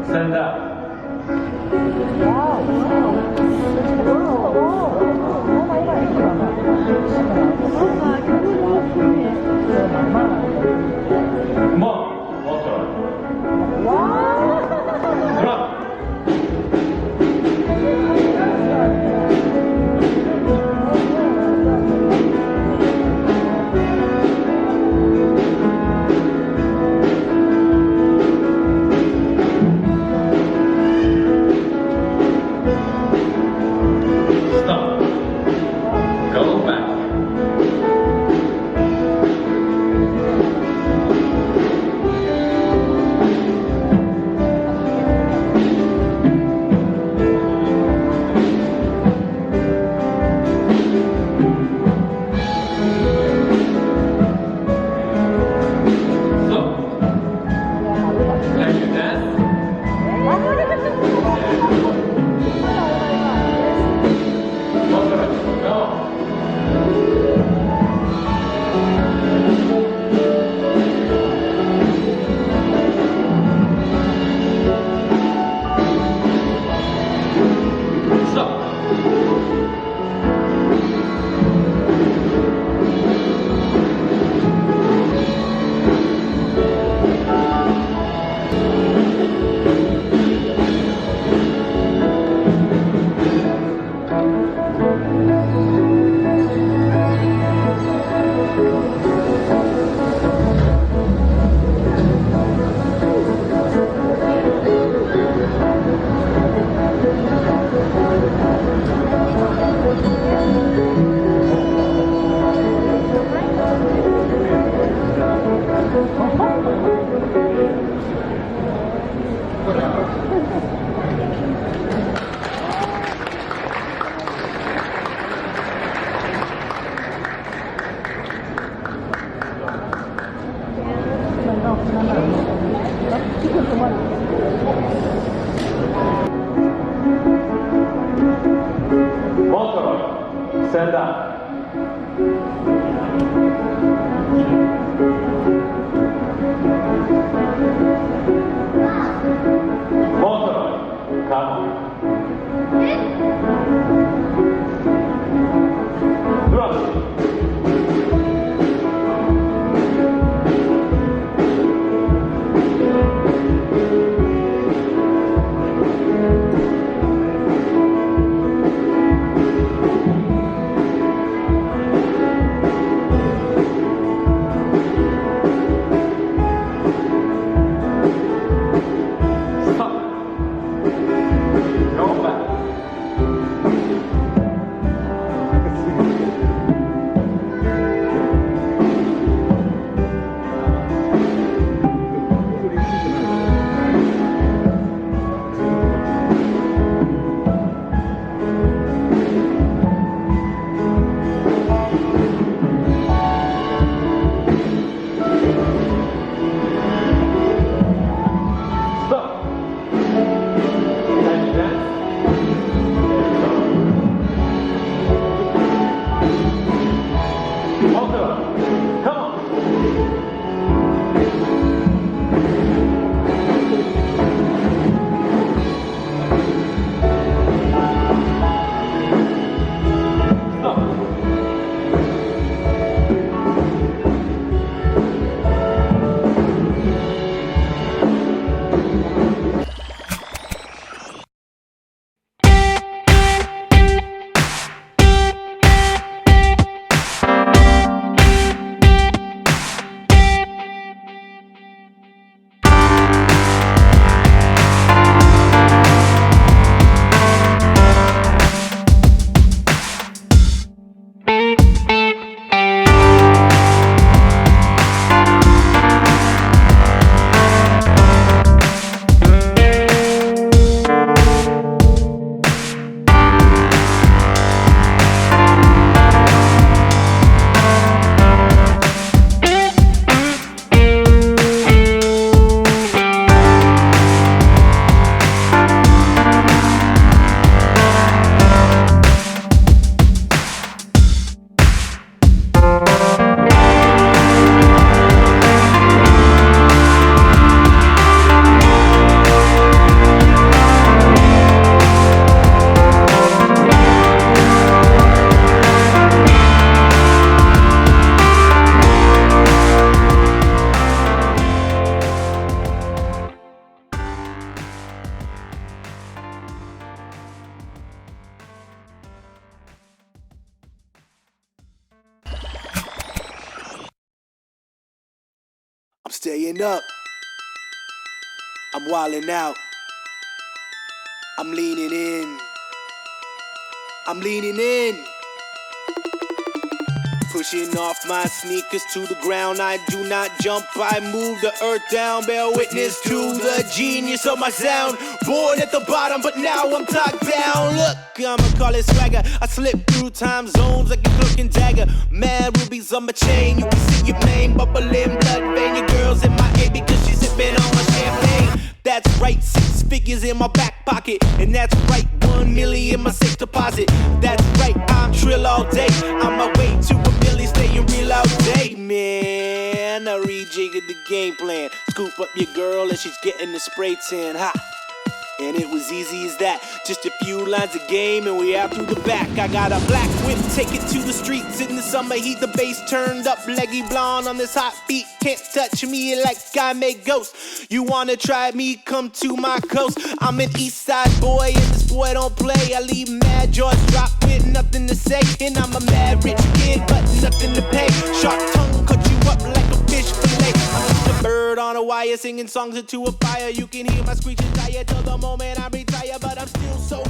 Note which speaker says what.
Speaker 1: Stand up. Motoroid. Drop. Stop. Go back. So, can you dance? Motoroid, go. Stop. Motoroid, stand up. Motoroid, come on. Drop. Stop.
Speaker 2: Staying up. I'm wildin' out. I'm leaning in. I'm leaning in. Pushing off my sneakers to the ground. I do not jump, I move the earth down. Bear witness to the genius of my sound. Born at the bottom, but now I'm tucked down. Look, I'ma call it swagger. I slip through time zones like a cloak and dagger. Mad rubies on my chain. You can see your name bubbling, blood vein. Your girl's in my A because she's sipping on my champagne. That's right, 6 figures in my back pocket. And that's right, 1 million in my safe deposit. That's right, I'm trill all day. On my way to a million, staying real all day, man. I rejiggered the game plan. Scoop up your girl and she's getting the spray tan. Ha! And it was easy as that. Just a few lines of game and we out through the back. I got a black whip, take it to the streets. In the summer heat, the bass turned up. Leggy blonde on this hot beat. Can't touch me like I make ghosts. You wanna try me, come to my coast. I'm an east side boy and this boy don't play. I leave mad jaws drop with nothing to say. And I'm a mad rich kid but nothing to pay. Sharp tongue cut you up like a fish fillet. I'm just a bird on a wire singing songs into a fire. You can hear my screeching tire till the moment I retire, but I'm still so